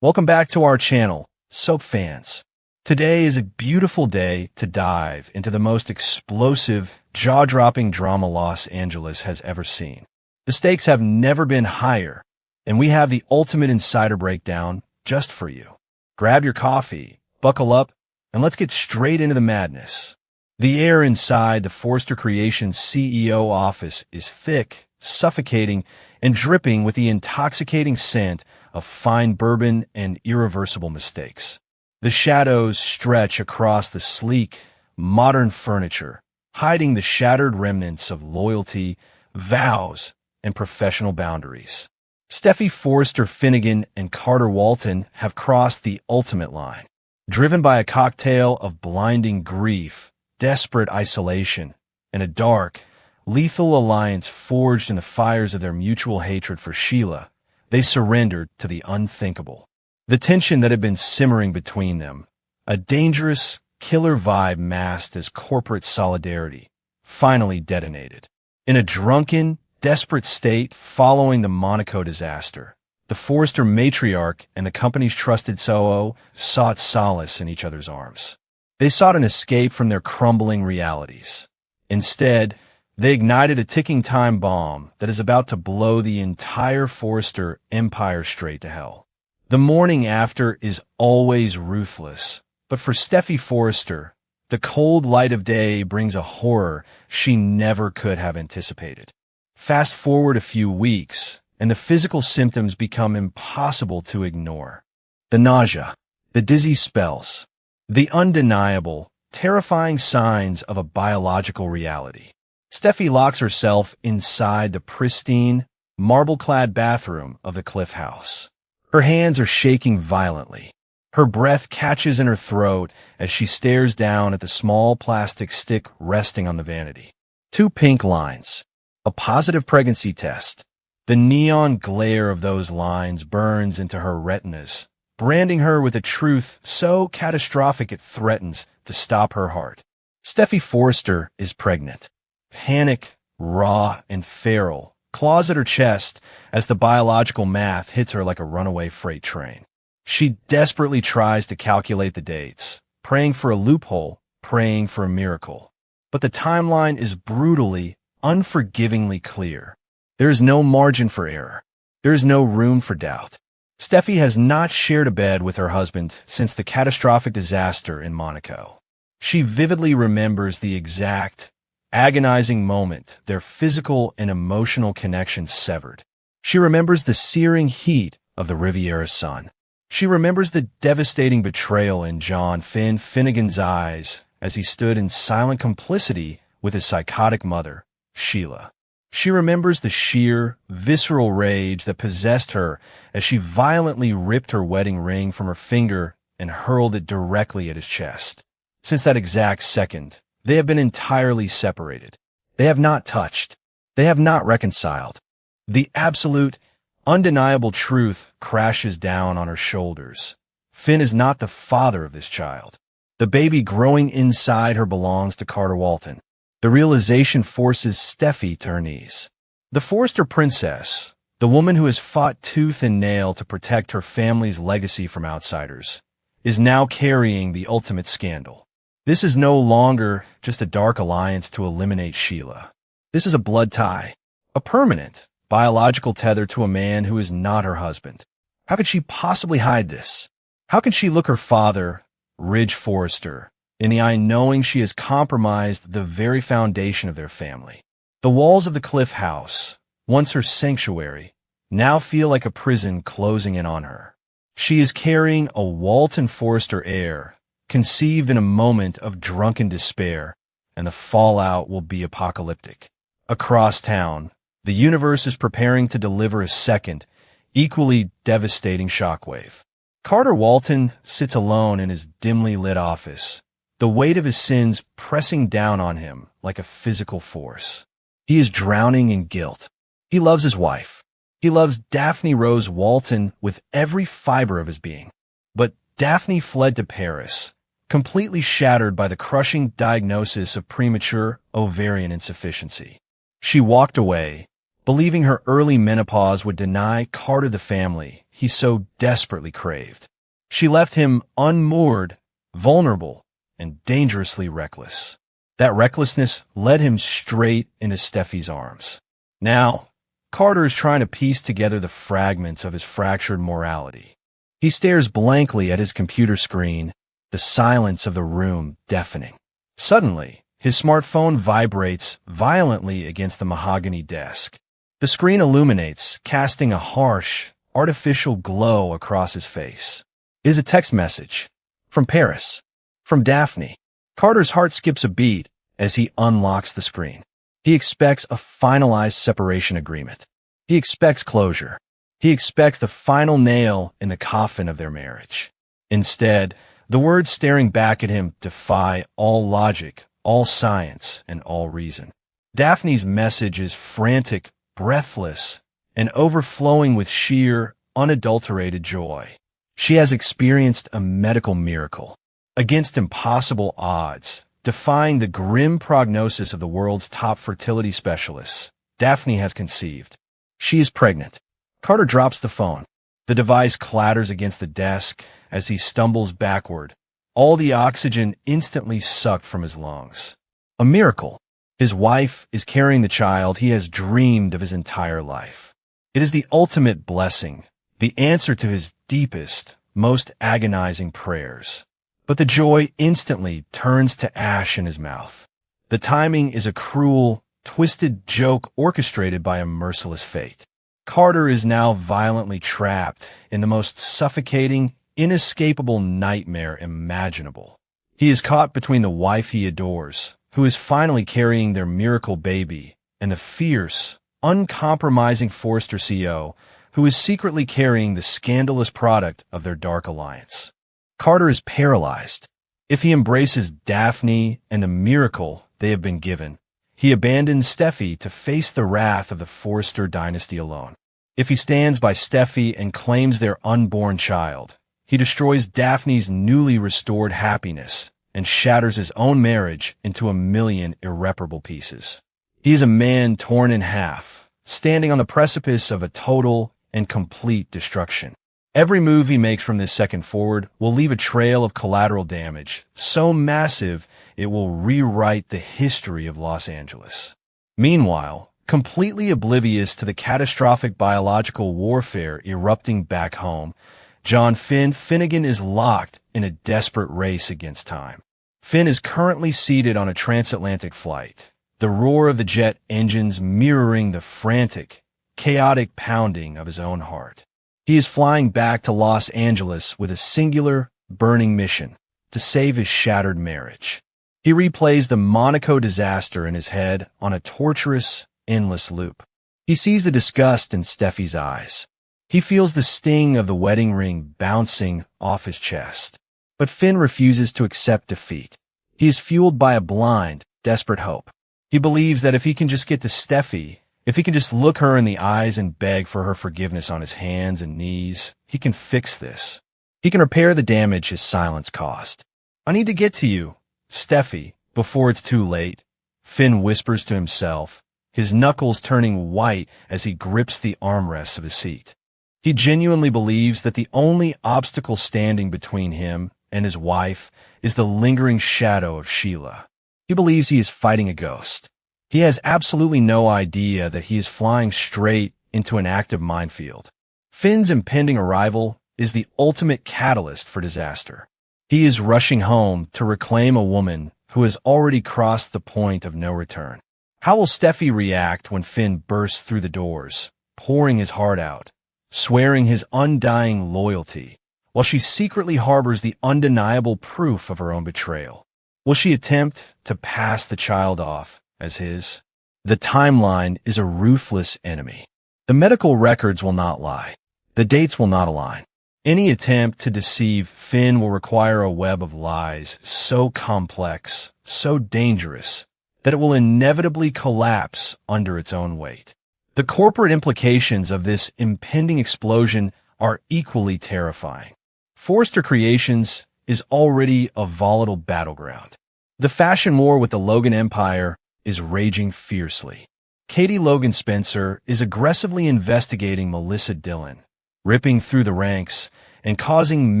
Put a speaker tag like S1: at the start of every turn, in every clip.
S1: Welcome back to our channel, soap fans. Today is a beautiful day to dive into the most explosive, jaw-dropping drama Los Angeles has ever seen. The stakes have never been higher, and we have the ultimate insider breakdown just for you. Grab your coffee, buckle up, and let's get straight into the madness. The air inside the Forrester Creations CEO office is thick, suffocating, and dripping with the intoxicating scent of fine bourbon and irreversible mistakes. The shadows stretch across the sleek, modern furniture, hiding the shattered remnants of loyalty, vows, and professional boundaries. Steffy Forrester Finnegan and Carter Walton have crossed the ultimate line. Driven by a cocktail of blinding grief, desperate isolation, and a dark, lethal alliance forged in the fires of their mutual hatred for Sheila, they surrendered to the unthinkable. The tension that had been simmering between them, a dangerous, killer vibe masked as corporate solidarity, finally detonated. In a drunken, desperate state following the Monaco disaster, the Forrester matriarch and the company's trusted COO sought solace in each other's arms. They sought an escape from their crumbling realities. Instead, they ignited a ticking time bomb that is about to blow the entire Forrester empire straight to hell. The morning after is always ruthless, but for Steffy Forrester, the cold light of day brings a horror she never could have anticipated. Fast forward a few weeks, and the physical symptoms become impossible to ignore. The nausea, the dizzy spells, the undeniable, terrifying signs of a biological reality. Steffy locks herself inside the pristine, marble-clad bathroom of the Cliff House. Her hands are shaking violently. Her breath catches in her throat as she stares down at the small plastic stick resting on the vanity. 2 pink lines. A positive pregnancy test. The neon glare of those lines burns into her retinas, branding her with a truth so catastrophic it threatens to stop her heart. Steffy Forrester is pregnant. Panic, raw, and feral, claws at her chest as the biological math hits her like a runaway freight train. She desperately tries to calculate the dates, praying for a loophole, praying for a miracle. But the timeline is brutally, unforgivingly clear. There is no margin for error. There is no room for doubt. Steffy has not shared a bed with her husband since the catastrophic disaster in Monaco. She vividly remembers the exact, agonizing moment their physical and emotional connection severed. She remembers the searing heat of the Riviera sun. She remembers the devastating betrayal in John Finnegan's eyes as he stood in silent complicity with his psychotic mother, Sheila. She remembers the sheer, visceral rage that possessed her as she violently ripped her wedding ring from her finger and hurled it directly at his chest. Since that exact second, they have been entirely separated. They have not touched. They have not reconciled. The absolute, undeniable truth crashes down on her shoulders. Finn is not the father of this child. The baby growing inside her belongs to Carter Walton. The realization forces Steffy to her knees. The Forrester princess, the woman who has fought tooth and nail to protect her family's legacy from outsiders, is now carrying the ultimate scandal. This is no longer just a dark alliance to eliminate Sheila. This is a blood tie, a permanent, biological tether to a man who is not her husband. How could she possibly hide this? How can she look her father, Ridge Forrester, in the eye knowing she has compromised the very foundation of their family? The walls of the Cliff House, once her sanctuary, now feel like a prison closing in on her. She is carrying a Walton Forrester heir, conceived in a moment of drunken despair, and the fallout will be apocalyptic. Across town, the universe is preparing to deliver a second, equally devastating shockwave. Carter Walton sits alone in his dimly lit office, the weight of his sins pressing down on him like a physical force. He is drowning in guilt. He loves his wife. He loves Daphne Rose Walton with every fiber of his being. But Daphne fled to Paris, completely shattered by the crushing diagnosis of premature ovarian insufficiency. She walked away, believing her early menopause would deny Carter the family he so desperately craved. She left him unmoored, vulnerable, and dangerously reckless. That recklessness led him straight into Steffi's arms. Now, Carter is trying to piece together the fragments of his fractured morality. He stares blankly at his computer screen, the silence of the room deafening. Suddenly, his smartphone vibrates violently against the mahogany desk. The screen illuminates, casting a harsh, artificial glow across his face. It is a text message. From Paris. From Daphne. Carter's heart skips a beat as he unlocks the screen. He expects a finalized separation agreement. He expects closure. He expects the final nail in the coffin of their marriage. Instead, the words staring back at him defy all logic, all science, and all reason. Daphne's message is frantic, breathless, and overflowing with sheer, unadulterated joy. She has experienced a medical miracle. Against impossible odds, defying the grim prognosis of the world's top fertility specialists, Daphne has conceived. She is pregnant. Carter drops the phone. The device clatters against the desk as he stumbles backward, all the oxygen instantly sucked from his lungs. A miracle. His wife is carrying the child he has dreamed of his entire life. It is the ultimate blessing, the answer to his deepest, most agonizing prayers. But the joy instantly turns to ash in his mouth. The timing is a cruel, twisted joke orchestrated by a merciless fate. Carter is now violently trapped in the most suffocating, inescapable nightmare imaginable. He is caught between the wife he adores, who is finally carrying their miracle baby, and the fierce, uncompromising Forrester CEO, who is secretly carrying the scandalous product of their dark alliance. Carter is paralyzed. If he embraces Daphne and the miracle they have been given, he abandons Steffi to face the wrath of the Forrester dynasty alone. If he stands by Steffi and claims their unborn child, he destroys Daphne's newly restored happiness and shatters his own marriage into a million irreparable pieces. He is a man torn in half, standing on the precipice of a total and complete destruction. Every move he makes from this second forward will leave a trail of collateral damage, so massive it will rewrite the history of Los Angeles. Meanwhile, completely oblivious to the catastrophic biological warfare erupting back home, John Finnegan is locked in a desperate race against time. Finn is currently seated on a transatlantic flight, the roar of the jet engines mirroring the frantic, chaotic pounding of his own heart. He is flying back to Los Angeles with a singular, burning mission to save his shattered marriage. He replays the Monaco disaster in his head on a torturous, endless loop. He sees the disgust in Steffi's eyes. He feels the sting of the wedding ring bouncing off his chest. But Finn refuses to accept defeat. He is fueled by a blind, desperate hope. He believes that if he can just get to Steffi, if he can just look her in the eyes and beg for her forgiveness on his hands and knees, he can fix this. He can repair the damage his silence caused. "I need to get to you, Steffi, before it's too late," Finn whispers to himself, his knuckles turning white as he grips the armrests of his seat. He genuinely believes that the only obstacle standing between him and his wife is the lingering shadow of Sheila. He believes he is fighting a ghost. He has absolutely no idea that he is flying straight into an active minefield. Finn's impending arrival is the ultimate catalyst for disaster. He is rushing home to reclaim a woman who has already crossed the point of no return. How will Steffi react when Finn bursts through the doors, pouring his heart out, swearing his undying loyalty, while she secretly harbors the undeniable proof of her own betrayal? Will she attempt to pass the child off as his? The timeline is a ruthless enemy. The medical records will not lie. The dates will not align. Any attempt to deceive Finn will require a web of lies so complex, so dangerous, that it will inevitably collapse under its own weight. The corporate implications of this impending explosion are equally terrifying. Forrester Creations is already a volatile battleground. The fashion war with the Logan Empire is raging fiercely. Katie Logan Spencer is aggressively investigating Melissa Dillon, ripping through the ranks and causing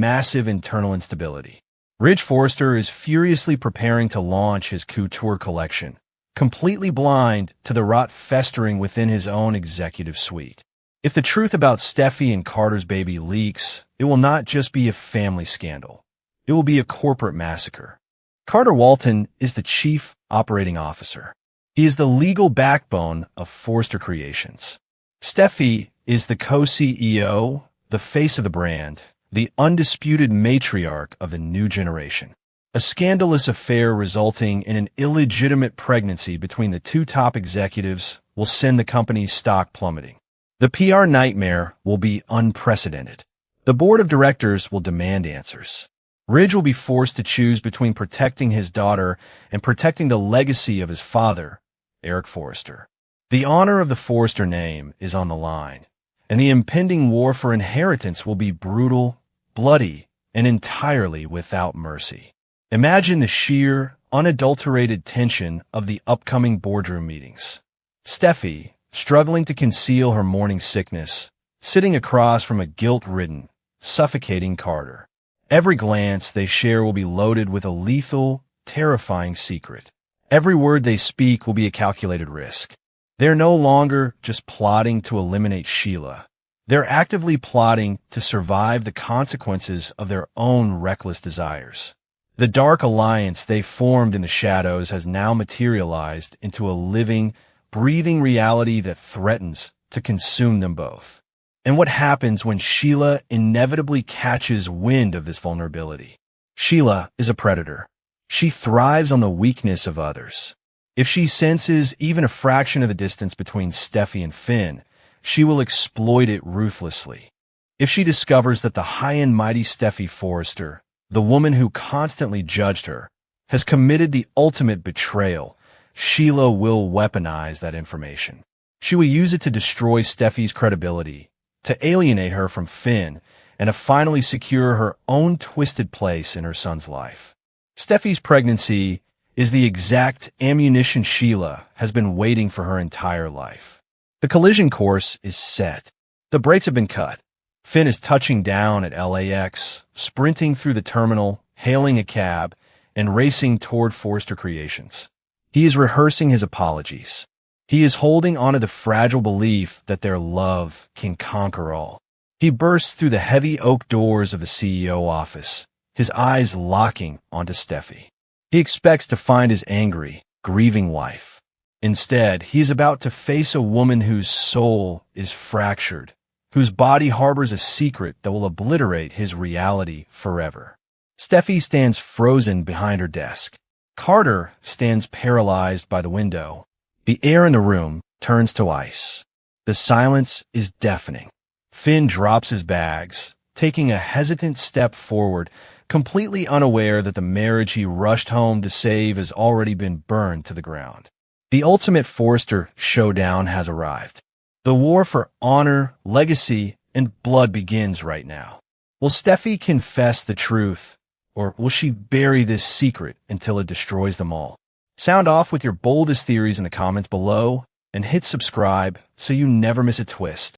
S1: massive internal instability. Ridge Forrester is furiously preparing to launch his couture collection, completely blind to the rot festering within his own executive suite. If the truth about Steffi and Carter's baby leaks, it will not just be a family scandal. It will be a corporate massacre. Carter Walton is the chief operating officer. He is the legal backbone of Forrester Creations. Steffi is the co-CEO, the face of the brand, the undisputed matriarch of the new generation. A scandalous affair resulting in an illegitimate pregnancy between the two top executives will send the company's stock plummeting. The PR nightmare will be unprecedented. The board of directors will demand answers. Ridge will be forced to choose between protecting his daughter and protecting the legacy of his father, Eric Forrester. The honor of the Forrester name is on the line, and the impending war for inheritance will be brutal, bloody, and entirely without mercy. Imagine the sheer, unadulterated tension of the upcoming boardroom meetings. Steffi, struggling to conceal her morning sickness, sitting across from a guilt-ridden, suffocating Carter. Every glance they share will be loaded with a lethal, terrifying secret. Every word they speak will be a calculated risk. They're no longer just plotting to eliminate Sheila. They're actively plotting to survive the consequences of their own reckless desires. The dark alliance they formed in the shadows has now materialized into a living, breathing reality that threatens to consume them both. And what happens when Sheila inevitably catches wind of this vulnerability? Sheila is a predator. She thrives on the weakness of others. If she senses even a fraction of the distance between Steffi and Finn, she will exploit it ruthlessly. If she discovers that the high and mighty Steffi Forrester, the woman who constantly judged her, has committed the ultimate betrayal, Sheila will weaponize that information. She will use it to destroy Steffi's credibility, to alienate her from Finn, and to finally secure her own twisted place in her son's life. Steffi's pregnancy is the exact ammunition Sheila has been waiting for her entire life. The collision course is set. The brakes have been cut. Finn is touching down at LAX, sprinting through the terminal, hailing a cab, and racing toward Forrester Creations. He is rehearsing his apologies. He is holding onto the fragile belief that their love can conquer all. He bursts through the heavy oak doors of the CEO office, his eyes locking onto Steffi. He expects to find his angry, grieving wife. Instead, he is about to face a woman whose soul is fractured, whose body harbors a secret that will obliterate his reality forever. Steffi stands frozen behind her desk. Carter stands paralyzed by the window. The air in the room turns to ice. The silence is deafening. Finn drops his bags, taking a hesitant step forward, completely unaware that the marriage he rushed home to save has already been burned to the ground. The ultimate Forrester showdown has arrived. The war for honor, legacy, and blood begins right now. Will Steffi confess the truth, or will she bury this secret until it destroys them all? Sound off with your boldest theories in the comments below, and hit subscribe so you never miss a twist.